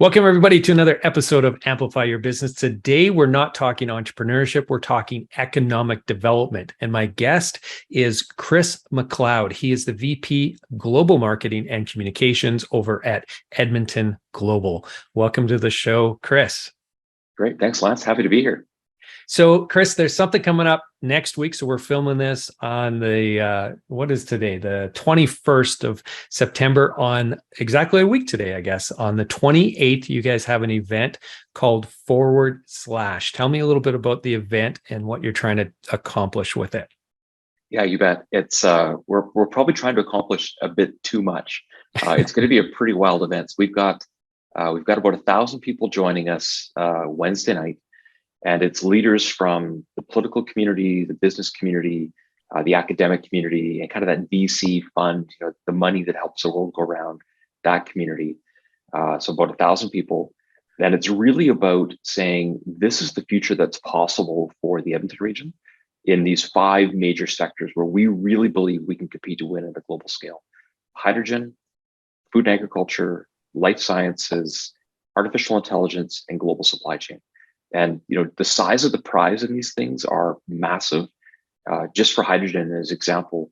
Welcome, everybody, to another episode of Amplify Your Business. Today, we're not talking entrepreneurship, we're talking economic development. And my guest is Chris McLeod. He is the VP Global Marketing and Communications over at Edmonton Global. Welcome to the show, Chris. Great. Thanks, Lance. Happy to be here. So, Chris, there's something coming up next week. So we're filming this on the, what is today? The 21st of September, on exactly a week today, I guess. On the 28th, you guys have an event called Forward Slash. Tell me a little bit about the event and what you're trying to accomplish with it. Yeah, you bet. It's we're probably trying to accomplish a bit too much. It's going to be a pretty wild event. So we've got about 1,000 people joining us Wednesday night. And it's leaders from the political community, the business community, the academic community, and kind of that VC fund, the money that helps the world go around, that community. So about 1,000 people. And it's really about saying, this is the future that's possible for the Edmonton region in these 5 major sectors where we really believe we can compete to win at a global scale: hydrogen, food and agriculture, life sciences, artificial intelligence, and global supply chain. And the size of the prize in these things are massive. Just for hydrogen as example,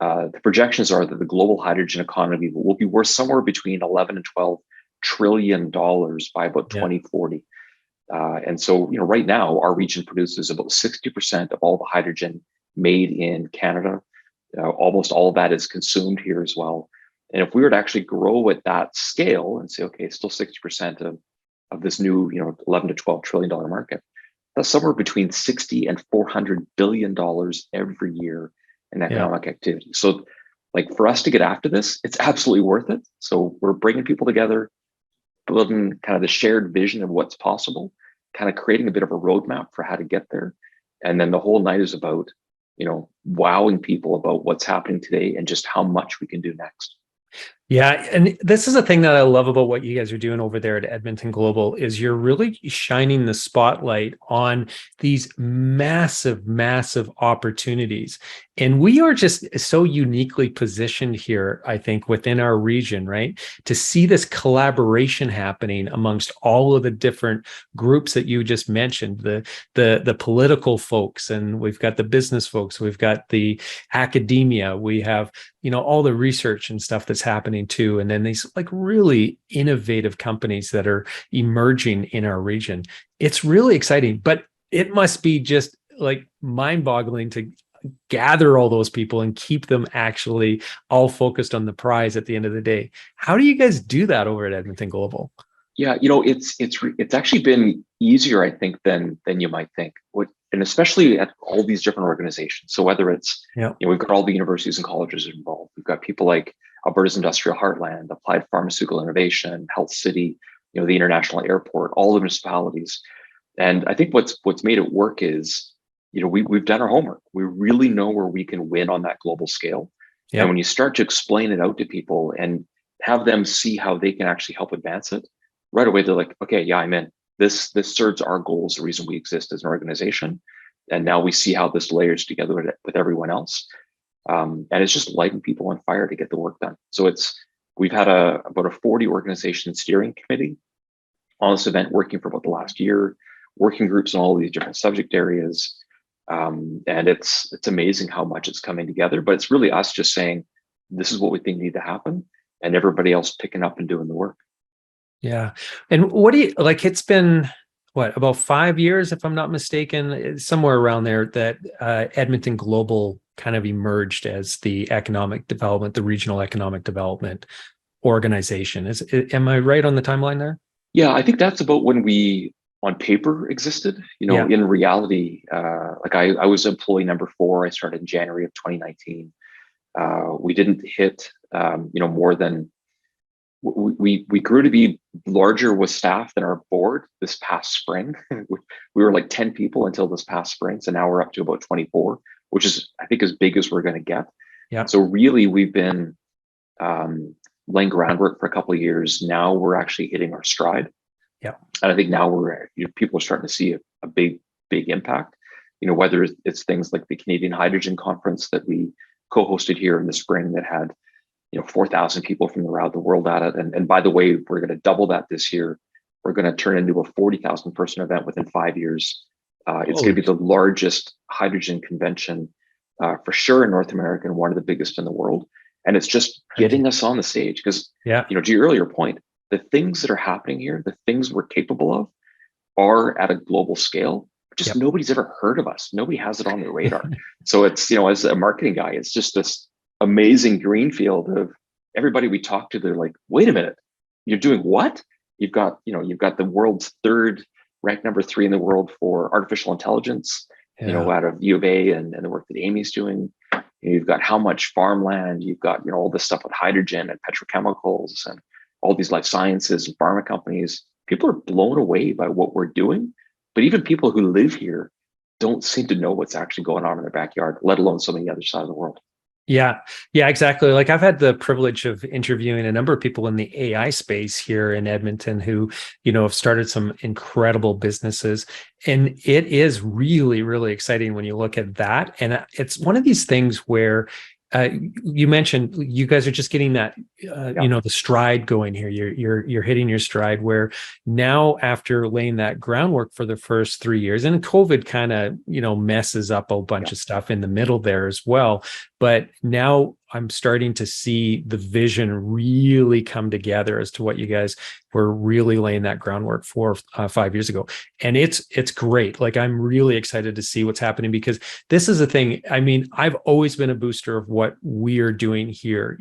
the projections are that the global hydrogen economy will be worth somewhere between 11 and 12 trillion dollars by about 2040. And so, right now, our region produces about 60% of all the hydrogen made in Canada. Almost all of that is consumed here as well. And if we were to actually grow at that scale and say, okay, still 60% of this new, 11 to 12 trillion dollar market, that's somewhere between 60 and 400 billion dollars every year in economic activity. So, for us to get after this, it's absolutely worth it. So we're bringing people together, building kind of the shared vision of what's possible, kind of creating a bit of a roadmap for how to get there. And then the whole night is about, wowing people about what's happening today and just how much we can do next. Yeah. And this is a thing that I love about what you guys are doing over there at Edmonton Global, is you're really shining the spotlight on these massive, massive opportunities. And we are just so uniquely positioned here, I think, within our region, right? To see this collaboration happening amongst all of the different groups that you just mentioned, the political folks, and we've got the business folks, we've got the academia, we have, all the research and stuff that's happening too. And then these really innovative companies that are emerging in our region. It's really exciting, but it must be just mind-boggling to gather all those people and keep them actually all focused on the prize at the end of the day. How do you guys do that over at Edmonton Global? Yeah, it's actually been easier, I think, than you might think. And especially at all these different organizations. So whether it's, we've got all the universities and colleges involved. We've got people like Alberta's Industrial Heartland, Applied Pharmaceutical Innovation, Health City, the International Airport, all the municipalities. And I think what's made it work is, we've done our homework. We really know where we can win on that global scale. And when you start to explain it out to people and have them see how they can actually help advance it, right away they're like, okay, yeah, I'm in. This serves our goals, the reason we exist as an organization. And now we see how this layers together with everyone else. And it's just lighting people on fire to get the work done. So we've had about a 40 organization steering committee on this event, working for about the last year, working groups on all these different subject areas. And it's amazing how much it's coming together, but it's really us just saying, this is what we think need to happen, and everybody else picking up and doing the work. Yeah. And what do you it's been about 5 years, if I'm not mistaken, somewhere around there, that Edmonton Global kind of emerged as the economic development, the regional economic development organization. Am I right on the timeline there? Yeah, I think that's about when we on paper existed. In reality, I was employee number 4. I started in January of 2019. We didn't hit more than we grew to be larger with staff than our board this past spring. We were 10 people until this past spring. So now we're up to about 24, which is, I think, as big as we're going to get. Yeah. So really, we've been laying groundwork for a couple of years. Now we're actually hitting our stride. Yeah. And I think now people are starting to see a big impact, whether it's things like the Canadian Hydrogen Conference that we co-hosted here in the spring that had 4,000 people from around the world at it. And by the way, we're going to double that this year. We're going to turn into a 40,000 person event within 5 years. It's going to be the largest hydrogen convention for sure in North America and one of the biggest in the world. And it's just getting us on the stage because, to your earlier point, the things that are happening here, the things we're capable of are at a global scale. Just nobody's ever heard of us. Nobody has it on their radar. So it's, as a marketing guy, it's just this amazing greenfield of everybody we talk to. They're like, wait a minute, you're doing what? You've got the world's third, ranked number 3 in the world for artificial intelligence, out of U of A and the work that Amy's doing. You've got how much farmland, you've got, all this stuff with hydrogen and petrochemicals and all these life sciences and pharma companies. People are blown away by what we're doing, but even people who live here don't seem to know what's actually going on in their backyard, let alone some of the other side of the world. Yeah, exactly. Like I've had the privilege of interviewing a number of people in the AI space here in Edmonton who, have started some incredible businesses. And it is really, really exciting when you look at that. And it's one of these things where you mentioned you guys are just getting that, the stride going here. You're hitting your stride where now after laying that groundwork for the first 3 years, and COVID kind of, messes up a bunch of stuff in the middle there as well. But now I'm starting to see the vision really come together as to what you guys were really laying that groundwork for 5 years ago. And it's great. Like I'm really excited to see what's happening because this is a thing. I mean, I've always been a booster of what we are doing here,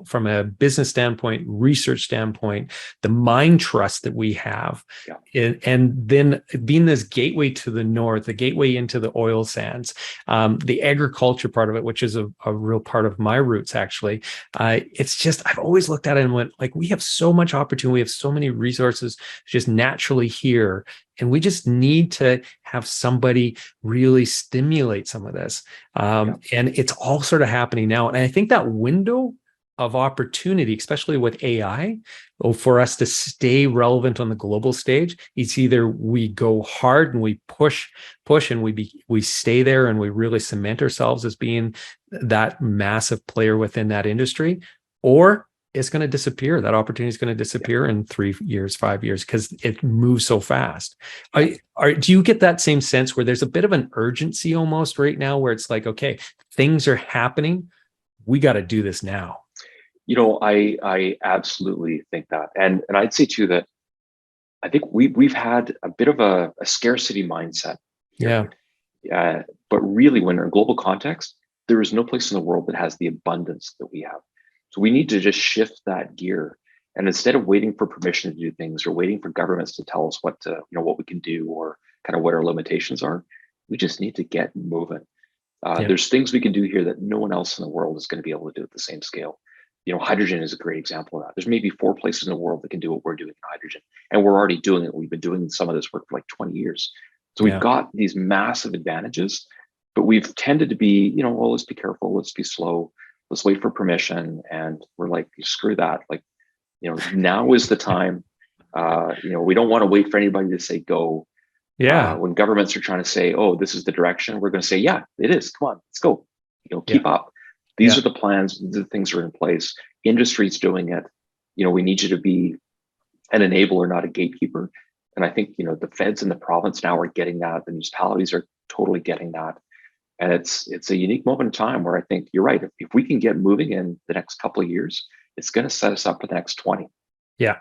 from a business standpoint, research standpoint, the mind trust that we have. And then being this gateway to the north, the gateway into the oil sands, the agriculture part of it, which is a real part of my roots, actually. It's just, I've always looked at it and went, like, we have so much opportunity. We have so many resources just naturally here. And we just need to have somebody really stimulate some of this. And it's all sort of happening now. And I think that window of opportunity, especially with AI, for us to stay relevant on the global stage, it's either we go hard and we push and we stay there and we really cement ourselves as being that massive player within that industry, or it's going to disappear. That opportunity is going to disappear in 3 years, 5 years, because it moves so fast. Do you get that same sense where there's a bit of an urgency almost right now where it's like, okay, things are happening. We got to do this now. I absolutely think that. And I'd say too, that I think we've had a bit of a scarcity mindset. But really when in a global context, there is no place in the world that has the abundance that we have. So we need to just shift that gear. And instead of waiting for permission to do things or waiting for governments to tell us what we can do or kind of what our limitations are, we just need to get moving. There's things we can do here that no one else in the world is going to be able to do at the same scale. Hydrogen is a great example of that. There's maybe 4 places in the world that can do what we're doing in hydrogen. And we're already doing it. We've been doing some of this work for like 20 years. So we've got these massive advantages, but we've tended to be, well, let's be careful. Let's be slow. Let's wait for permission. And we're like, screw that. Like, now is the time. We don't want to wait for anybody to say go. When governments are trying to say, oh, this is the direction, we're going to say, yeah, it is. Come on, let's go. Keep up. These are the plans, the things are in place. Industry's doing it. We need you to be an enabler, not a gatekeeper. And I think, the feds in the province now are getting that. The municipalities are totally getting that. And it's a unique moment in time where I think you're right. If we can get moving in the next couple of years, it's going to set us up for the next 20. Yeah.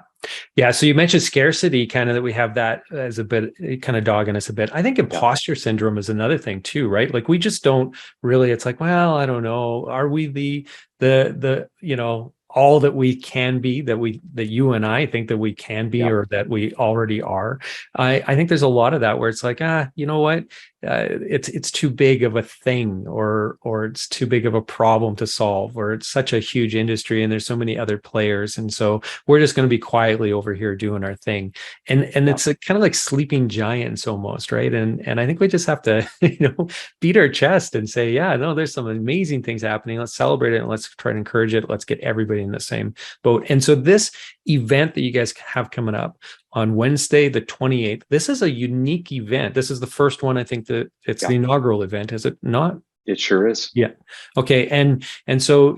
So you mentioned scarcity, kind of that we have that as a bit kind of dogging us a bit. I think imposter syndrome is another thing too, right? Like we just don't really, it's like, well, I don't know. Are we the all that we can be, that you and I think that we can be, or that we already are? I think there's a lot of that where it's like, you know what? It's too big of a thing, or it's too big of a problem to solve, or it's such a huge industry and there's so many other players, and so we're just going to be quietly over here doing our thing. And it's a kind of like sleeping giants almost, right? And I think we just have to beat our chest and say, yeah, no, there's some amazing things happening. Let's celebrate it and let's try to encourage it. Let's get everybody in the same boat. And so this event that you guys have coming up on Wednesday, the 28th, this is a unique event. This is the first one. I think that it's the inaugural event, is it not? It sure is. Yeah. Okay. And so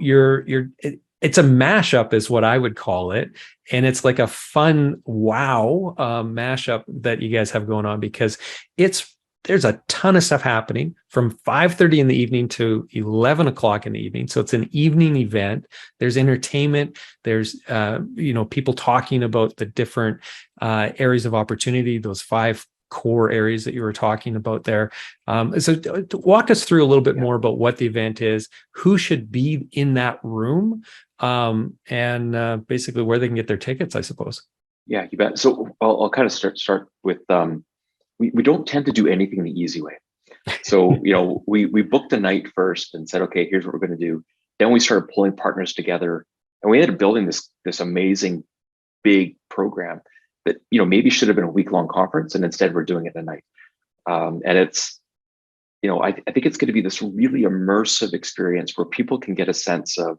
it's a mashup is what I would call it. And it's like a fun mashup that you guys have going on, because there's a ton of stuff happening from 5:30 in the evening to 11 o'clock in the evening. So it's an evening event. There's entertainment. There's people talking about the different areas of opportunity, those 5 core areas that you were talking about there. So walk us through a little bit more about what the event is, who should be in that room, and basically where they can get their tickets, I suppose. Yeah, you bet. So I'll kind of start with we don't tend to do anything the easy way. So we booked a night first and said, okay, here's what we're going to do. Then we started pulling partners together, and we ended up building this amazing big program that maybe should have been a week-long conference, and instead we're doing it in a night. And it's I think it's going to be this really immersive experience where people can get a sense of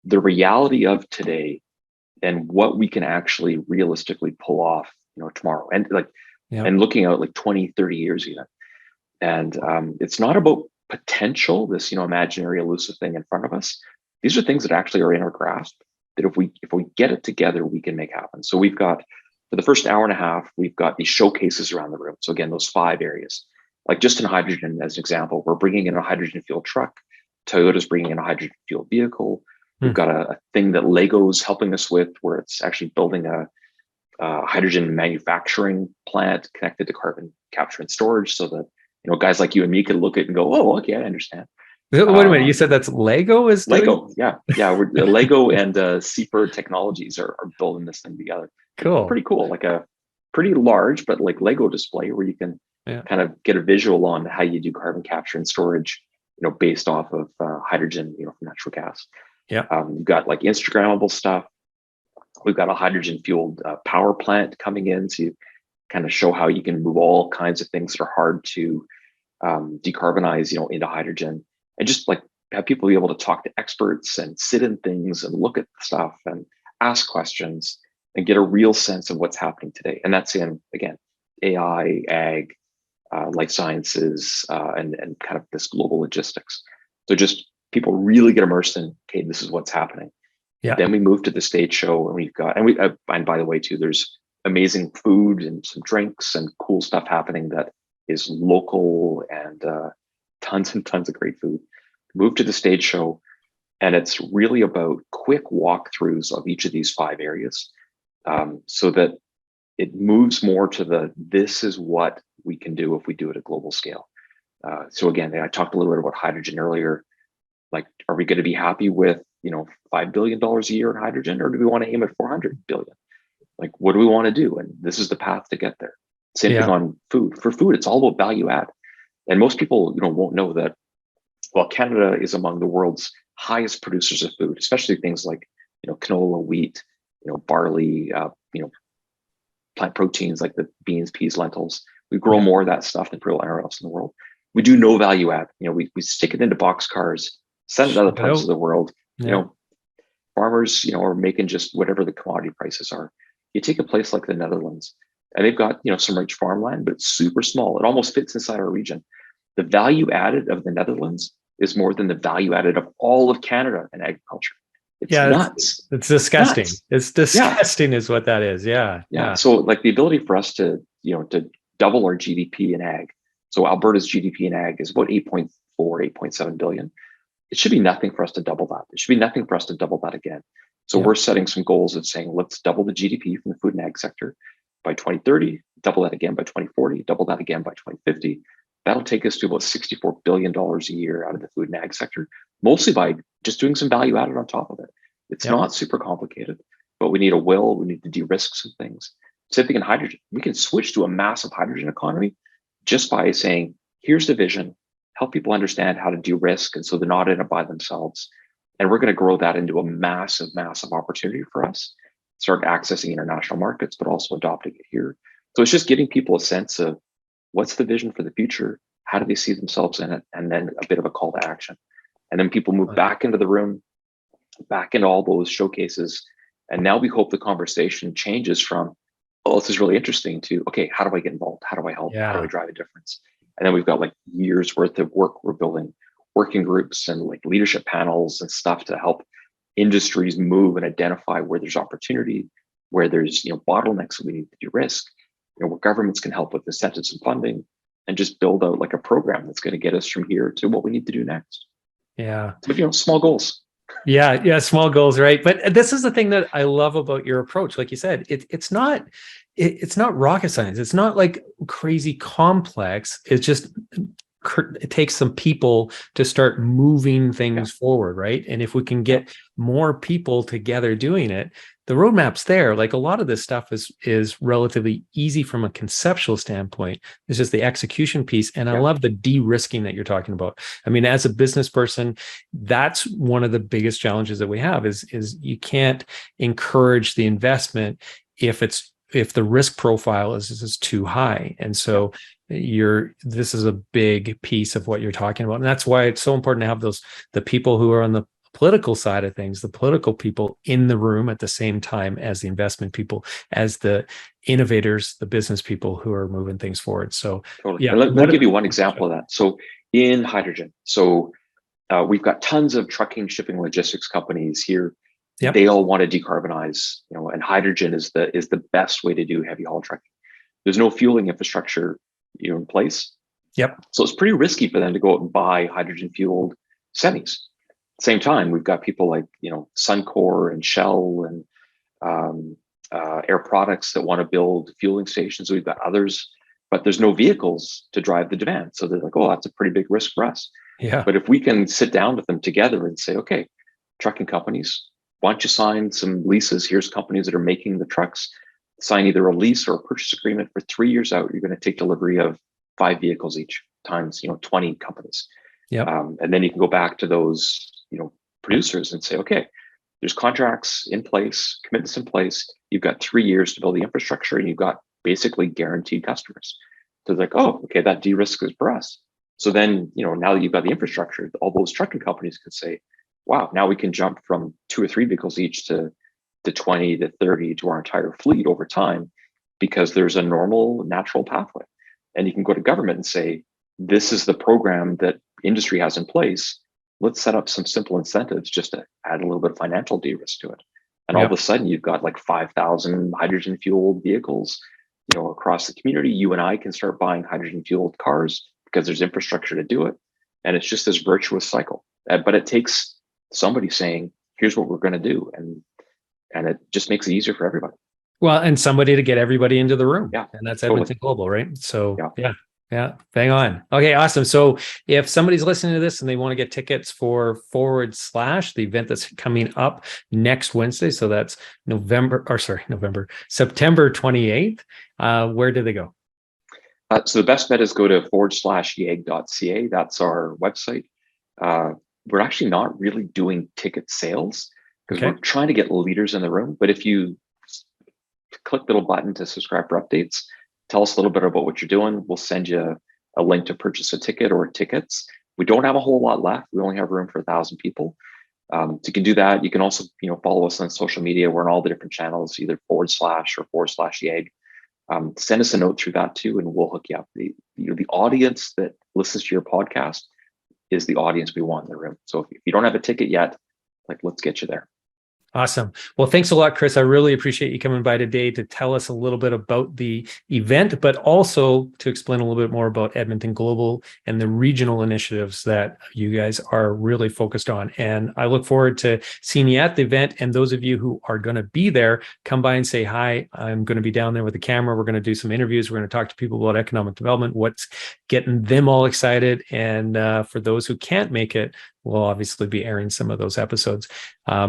the reality of today and what we can actually realistically pull off tomorrow, and and looking out like 20, 30 years even. And it's not about potential, this imaginary elusive thing in front of us. These are things that actually are in our grasp, that if we get it together, we can make happen. So we've got, for the first hour and a half, we've got these showcases around the room. So again, those 5 areas, like just in hydrogen as an example, we're bringing in a hydrogen fuel truck. Toyota's bringing in a hydrogen fuel vehicle. We've got a thing that Lego's helping us with, where it's actually building a hydrogen manufacturing plant connected to carbon capture and storage, so that guys like you and me can look at it and go, oh, okay, I understand. Wait a minute, you said that's Lego is doing? Lego, yeah. We're Lego and Seaford Technologies are building this thing together. Cool, pretty cool, like a pretty large but like Lego display where you can kind of get a visual on how you do carbon capture and storage, based off of hydrogen, from natural gas. Yeah, we've got like Instagrammable stuff. We've got a hydrogen fueled power plant coming in to kind of show how you can move all kinds of things that are hard to decarbonize, into hydrogen, and just like have people be able to talk to experts and sit in things and look at stuff and ask questions and get a real sense of what's happening today. And that's in, again, AI, ag, life sciences, and kind of this global logistics. So just people really get immersed in, okay, this is what's happening. Yeah. Then we move to the stage show, and we've got, and by the way, too, there's amazing food and some drinks and cool stuff happening that is local, and tons and tons of great food. Move to the stage show, and it's really about quick walkthroughs of each of these 5 areas, so that it moves more to this is what we can do if we do it at global scale. So again, I talked a little bit about hydrogen earlier. Like, are we going to be happy with $5 billion a year in hydrogen, or do we want to aim at 400 billion? Like, what do we want to do? And this is the path to get there. Same thing on food. For food, it's all about value add. And most people, won't know that, well, Canada is among the world's highest producers of food, especially things like, canola, wheat, barley, plant proteins like the beans, peas, lentils. We grow more of that stuff than anywhere else in the world. We do no value add. We stick it into boxcars, send it to other parts of the world. Farmers, are making just whatever the commodity prices are. You take a place like the Netherlands, and they've got, some rich farmland, but it's super small. It almost fits inside our region. The value added of the Netherlands is more than the value added of all of Canada in agriculture. It's nuts. It's disgusting. Nuts. It's disgusting is what that is. Yeah. So like the ability for us to double our GDP in ag. So Alberta's GDP in ag is about 8.4, 8.7 billion. It should be nothing for us to double that. It should be nothing for us to double that again. So we're setting some goals of saying, let's double the GDP from the food and ag sector by 2030, double that again by 2040, double that again by 2050. That'll take us to about $64 billion a year out of the food and ag sector, mostly by just doing some value added on top of it. It's not super complicated, but we need a will. We need to de-risk some things. Same thing in hydrogen. We can switch to a massive hydrogen economy just by saying, here's the vision, help people understand how to de-risk, and so they're not in it by themselves. And we're going to grow that into a massive, massive opportunity for us. Start accessing international markets, but also adopting it here. So it's just giving people a sense of what's the vision for the future, how do they see themselves in it, and then a bit of a call to action. And then people move back into the room, back into all those showcases. And now we hope the conversation changes from, oh, this is really interesting, to, okay, how do I get involved? How do I help? How do I drive a difference? And then we've got like years worth of work. We're building working groups and like leadership panels and stuff to help industries move and identify where there's opportunity, where there's bottlenecks that we need to de-risk, where governments can help with incentives and funding, and just build out like a program that's going to get us from here to what we need to do next. Yeah. So, small goals. Yeah, small goals, right? But this is the thing that I love about your approach. Like you said, it's not rocket science. It's not like crazy complex. It's just it takes some people to start moving things forward, right? And if we can get more people together doing it, the roadmap's there. Like a lot of this stuff is relatively easy from a conceptual standpoint. It's just the execution piece. And I love the de-risking that you're talking about. I mean, as a business person, that's one of the biggest challenges that we have is you can't encourage the investment if the risk profile is too high. And so this is a big piece of what you're talking about. And that's why it's so important to have the people who are on the political side of things, the political people in the room at the same time as the investment people, as the innovators, the business people who are moving things forward. So totally. Let me give you one example of that. So in hydrogen, we've got tons of trucking, shipping, logistics companies here. Yep. They all want to decarbonize, and hydrogen is the best way to do heavy haul trucking. There's no fueling infrastructure in place. Yep. So it's pretty risky for them to go out and buy hydrogen fueled semis. Same time, we've got people like Suncor and Shell and Air Products that want to build fueling stations. We've got others, but there's no vehicles to drive the demand. So they're like, oh, that's a pretty big risk for us. Yeah. But if we can sit down with them together and say, okay, trucking companies, why don't you sign some leases? Here's companies that are making the trucks. Sign either a lease or a purchase agreement for 3 years out. You're going to take delivery of 5 vehicles each times 20 companies. Yeah. And then you can go back to those producers and say, okay, there's contracts in place, commitments in place. You've got 3 years to build the infrastructure, and you've got basically guaranteed customers. So it's like, oh, okay, that de-risk is for us. So then now that you've got the infrastructure, all those trucking companies can say, wow, now we can jump from 2 or 3 vehicles each to 20 to 30 to our entire fleet over time, because there's a normal, natural pathway. And you can go to government and say, this is the program that industry has in place. Let's set up some simple incentives just to add a little bit of financial de-risk to it. And all of a sudden, you've got like 5,000 hydrogen fueled vehicles, across the community. You and I can start buying hydrogen fueled cars because there's infrastructure to do it. And it's just this virtuous cycle. But it takes somebody saying, here's what we're going to do. And it just makes it easier for everybody. Well, and somebody to get everybody into the room. Yeah. And that's Edmonton Global, right? So yeah, bang on. Okay, awesome. So if somebody's listening to this and they want to get tickets for / the event that's coming up next Wednesday, so that's September 28th, where do they go? So the best bet is go to /yeg.ca. That's our website. We're actually not really doing ticket sales because we're trying to get leaders in the room. But if you click the little button to subscribe for updates, tell us a little bit about what you're doing. We'll send you a link to purchase a ticket or tickets. We don't have a whole lot left. We only have room for 1,000 people. So you can do that. You can also, follow us on social media. We're on all the different channels, either / or /YEG. Send us a note through that too, and we'll hook you up. The audience that listens to your podcast is the audience we want in the room. So if you don't have a ticket yet, let's get you there. Awesome. Well, thanks a lot, Chris. I really appreciate you coming by today to tell us a little bit about the event, but also to explain a little bit more about Edmonton Global and the regional initiatives that you guys are really focused on. And I look forward to seeing you at the event. And those of you who are going to be there, come by and say hi. I'm going to be down there with the camera. We're going to do some interviews. We're going to talk to people about economic development, what's getting them all excited. And for those who can't make it, we'll obviously be airing some of those episodes.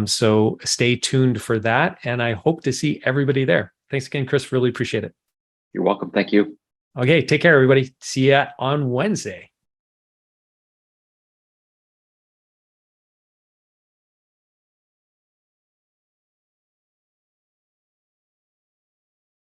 So stay tuned for that. And I hope to see everybody there. Thanks again, Chris. Really appreciate it. You're welcome. Thank you. Okay. Take care, everybody. See you on Wednesday.